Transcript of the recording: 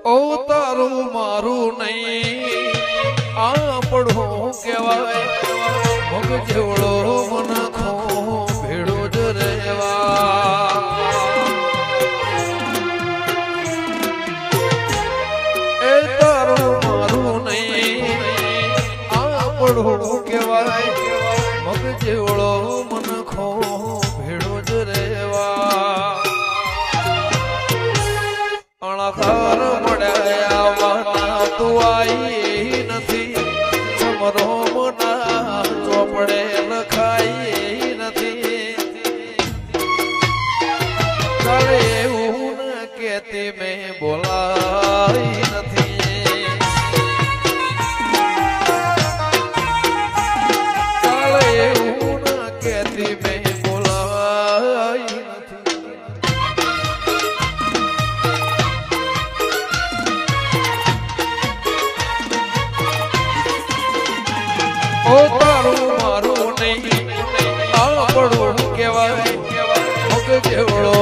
ઓ તારું મારું નહીં આપણું કહેવાય મગ જેવડો મનખો ભેડો જ રહેવા એ તારું મારું નહીં આપણું કહેવાય મગ જેવડો મનખો ભેડો જ રહેવા અણકાર મળ્યા તું આવી નથી સમરો મના ચોપડે લખાઈ નથી કાલે એવું ન કેતી મેં બોલાઈ નથી કાલે એવું ન કેતી મેં બોલાઈ નથી ઓ તારું મારું નહીં આપણું કહેવાય મગ જેવડો